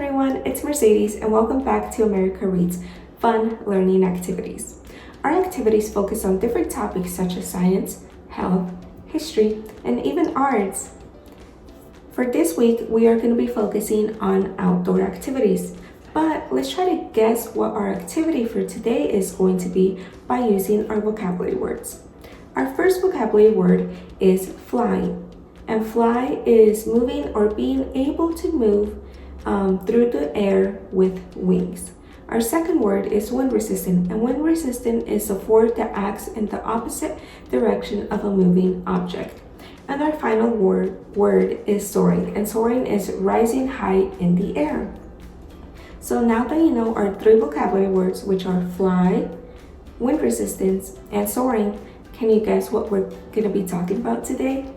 everyone, it's Mercedes and welcome back to America Reads Fun Learning Activities. Our activities focus on different topics such as science, health, history, and even arts. For this week, we are going to be focusing on outdoor activities. But let's try to guess what our activity for today is going to be by using our vocabulary words. Our first vocabulary word is fly. And fly is moving or being able to move through the air with wings. Our second word is wind resistant, and wind resistant is a force that acts in the opposite direction of a moving object. And our final word is soaring, and soaring is rising high in the air. So now that you know our three vocabulary words, which are fly, wind resistance, and soaring, can you guess what we're going to be talking about today?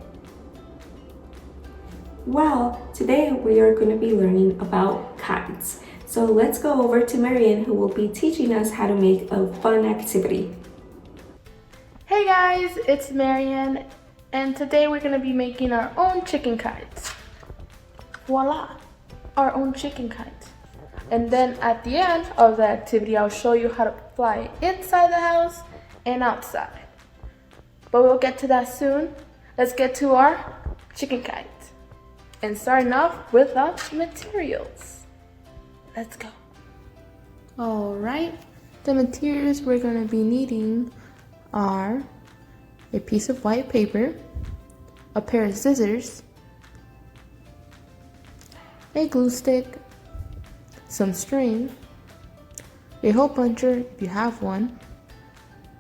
Well, today we are going to be learning about kites. So let's go over to Marian, who will be teaching us how to make a fun activity. Hey guys, it's Marian, and today we're going to be making our own chicken kites. Voila, our own chicken kites. And then at the end of the activity, I'll show you how to fly inside the house and outside. But we'll get to that soon. Let's get to our chicken kite. And starting off with the materials. Let's go. Alright, the materials we're going to be needing are a piece of white paper, a pair of scissors, a glue stick, some string, a hole puncher if you have one,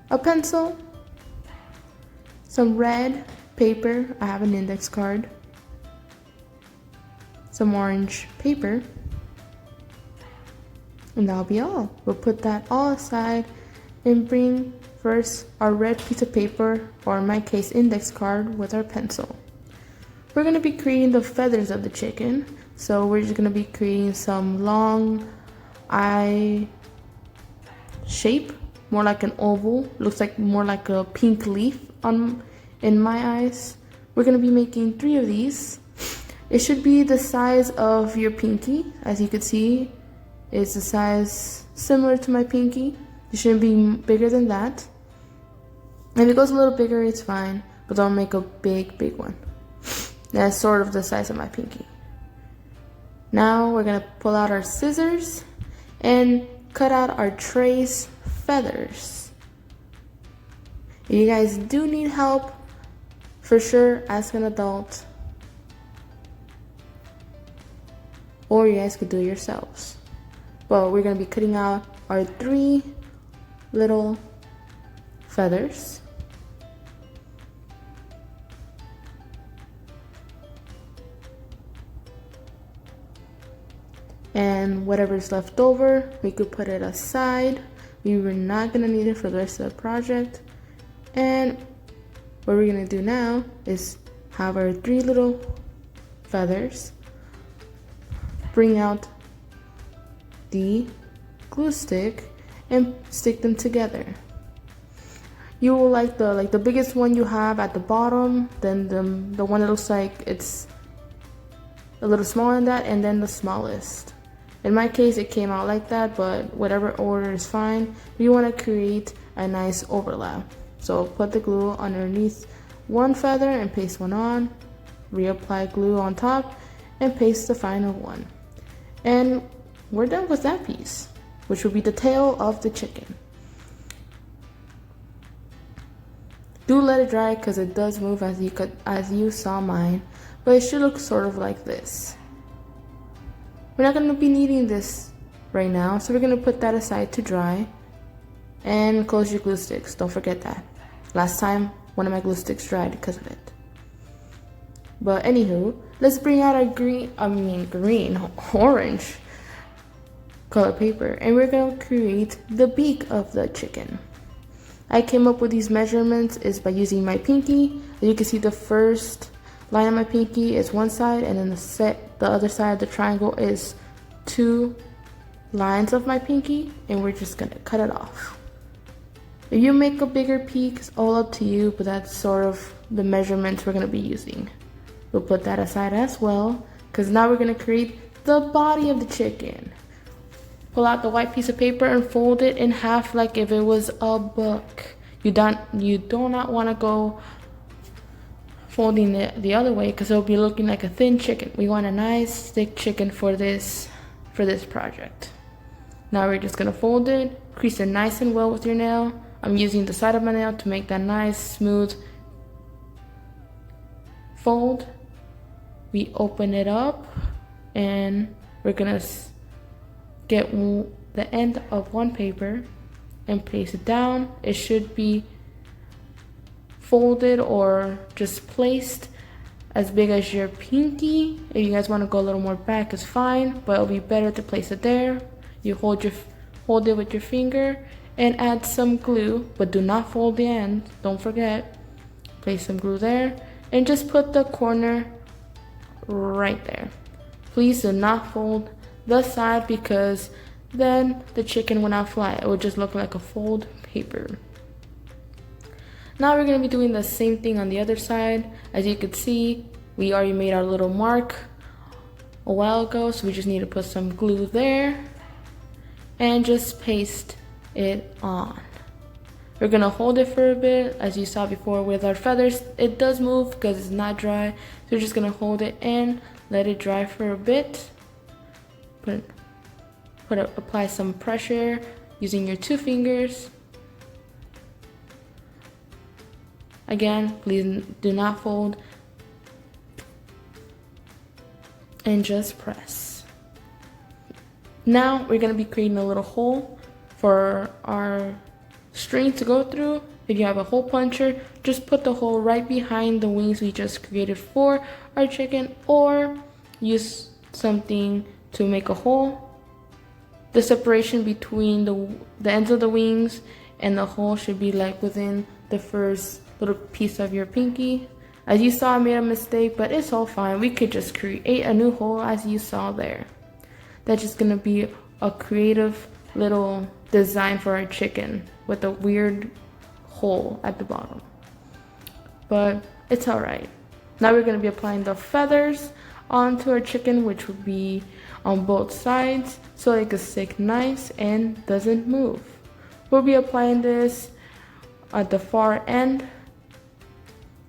a pencil, some red paper, I have an index card, some orange paper, and that'll be all. We'll put that all aside and bring first our red piece of paper, or in my case index card, with our pencil. We're going to be creating the feathers of the chicken, so we're just going to be creating some long eye shape, more like an oval, looks like more like a pink leaf in my eyes. We're going to be making 3 of these. It should be the size of your pinky. As you can see, it's a size similar to my pinky. It shouldn't be bigger than that. If it goes a little bigger, it's fine, but don't make a big one. That's sort of the size of my pinky. Now we're gonna pull out our scissors and cut out our trace feathers. If you guys do need help, for sure ask an adult, or you guys could do it yourselves. But we're going to be cutting out our 3 little feathers. And whatever's left over, we could put it aside. We were not going to need it for the rest of the project. And what we're going to do now is have our 3 little feathers. Bring out the glue stick and stick them together. You will like the biggest one you have at the bottom, then the one that looks like it's a little smaller than that, and then the smallest. In my case, it came out like that, but whatever order is fine. You want to create a nice overlap. So put the glue underneath one feather and paste one on, reapply glue on top, and paste the final one. And we're done with that piece, which will be the tail of the chicken. Do let it dry because it does move as you saw mine, but it should look sort of like this. We're not going to be needing this right now, so we're going to put that aside to dry. And close your glue sticks, don't forget that. Last time, one of my glue sticks dried because of it. But anywho, let's bring out our orange color paper, and we're going to create the beak of the chicken. I came up with these measurements is by using my pinky. As you can see, the first line of my pinky is one side, and then the other side of the triangle is 2 lines of my pinky, and we're just going to cut it off. If you make a bigger peak, it's all up to you, but that's sort of the measurements we're going to be using. We'll put that aside as well, because now we're going to create the body of the chicken. Pull out the white piece of paper and fold it in half like if it was a book. You do not want to go folding it the other way because it'll be looking like a thin chicken. We want a nice thick chicken for this project. Now we're just gonna fold it, crease it nice and well with your nail. I'm using the side of my nail to make that nice smooth fold. We open it up and we're gonna get the end of one paper and place it down. It should be folded or just placed as big as your pinky. If you guys want to go a little more back, it's fine, but it'll be better to place it there. You hold it with your finger and add some glue, but do not fold the end. Don't forget. Place some glue there and just put the corner right there. Please do not fold the side because then the chicken will not fly. It will just look like a fold paper. Now we're going to be doing the same thing on the other side. As you can see, we already made our little mark a while ago, so we just need to put some glue there and just paste it on. We're going to hold it for a bit. As you saw before with our feathers, it does move because it's not dry. So we're just going to hold it and let it dry for a bit. Apply some pressure using your 2 fingers. Again, please do not fold and just press. Now we're going to be creating a little hole for our string to go through. If you have a hole puncher, just put the hole right behind the wings we just created for our chicken, or use something to make a hole. The separation between the ends of the wings and the hole should be like within the first little piece of your pinky. As you saw, I made a mistake, but it's all fine. We could just create a new hole as you saw there. That's just gonna be a creative little design for our chicken with a weird hole at the bottom. But it's all right. Now we're gonna be applying the feathers onto our chicken, which would be on both sides so it can stick nice and doesn't move. We'll be applying this at the far end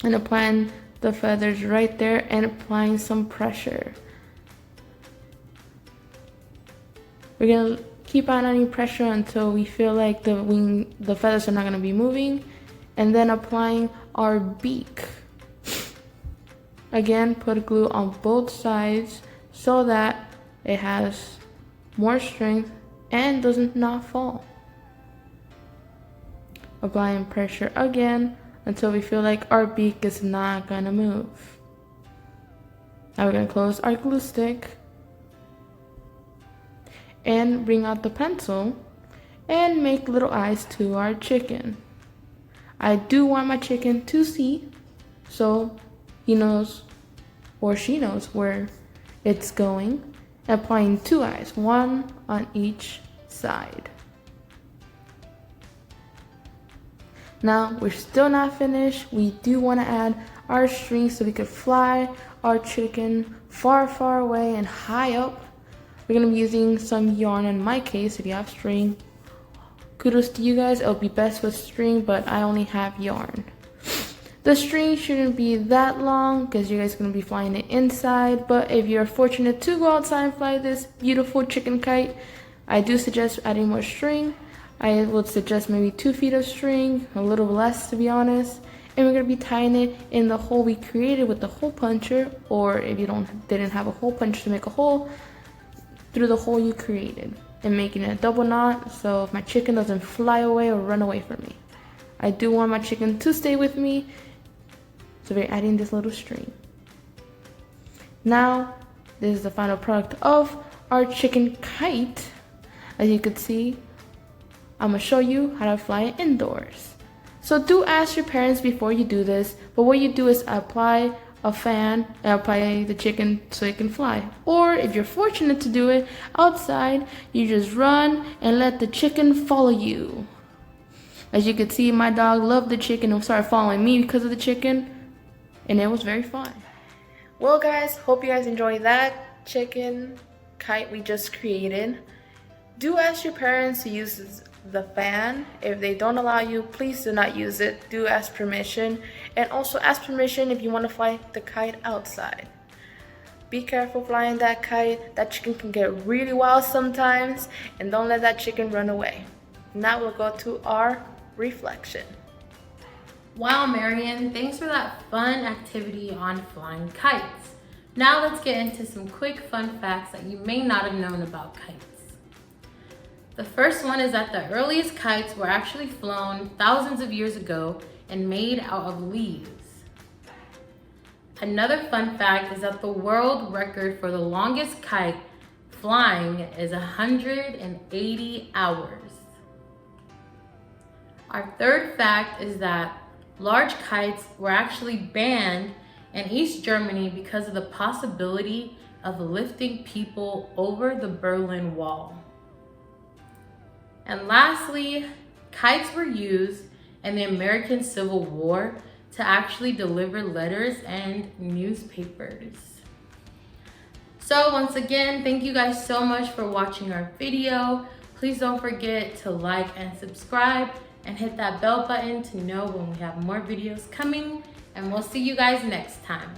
and applying the feathers right there and applying some pressure. We're gonna keep on adding pressure until we feel like the feathers are not gonna be moving, and then applying our beak. Again, put glue on both sides so that it has more strength and doesn't not fall. Applying pressure again until we feel like our beak is not gonna move. Now we're gonna close our glue stick and bring out the pencil and make little eyes to our chicken. I do want my chicken to see, so he knows or she knows where it's going. Applying 2 eyes, 1 on each side. Now we're still not finished. We do want to add our string so we could fly our chicken far, far away and high up. We're going to be using some yarn. In my case, if you have string, kudos to you guys. It'll be best with string, but I only have yarn. The string shouldn't be that long because you guys are going to be flying it inside, but if you're fortunate to go outside and fly this beautiful chicken kite, I do suggest adding more string. I would suggest maybe 2 feet of string, a little less to be honest. And we're going to be tying it in the hole we created with the hole puncher, or if you didn't have a hole puncher to make a hole, through the hole you created, and making it a double knot so if my chicken doesn't fly away or run away from me. I do want my chicken to stay with me, so we're adding this little string. Now, this is the final product of our chicken kite. As you can see, I'm gonna show you how to fly it indoors. So do ask your parents before you do this, but what you do is apply a fan and apply the chicken so it can fly. Or if you're fortunate to do it outside, you just run and let the chicken follow you. As you can see, my dog loved the chicken and started following me because of the chicken, and it was very fun. Well guys, hope you guys enjoyed that chicken kite we just created, do ask your parents to use the fan. If they don't allow you, please do not use it. Do ask permission, and also ask permission if you want to fly the kite outside. Be careful flying that kite. That chicken can get really wild sometimes, and don't let that chicken run away. Now we'll go to our reflection. Wow, Marian, thanks for that fun activity on flying kites. Now let's get into some quick fun facts that you may not have known about kites. The first one is that the earliest kites were actually flown thousands of years ago and made out of leaves. Another fun fact is that the world record for the longest kite flying is 180 hours. Our third fact is that large kites were actually banned in East Germany because of the possibility of lifting people over the Berlin Wall. And lastly, kites were used in the American Civil War to actually deliver letters and newspapers. So once again, thank you guys so much for watching our video. Please don't forget to like and subscribe and hit that bell button to know when we have more videos coming. And we'll see you guys next time.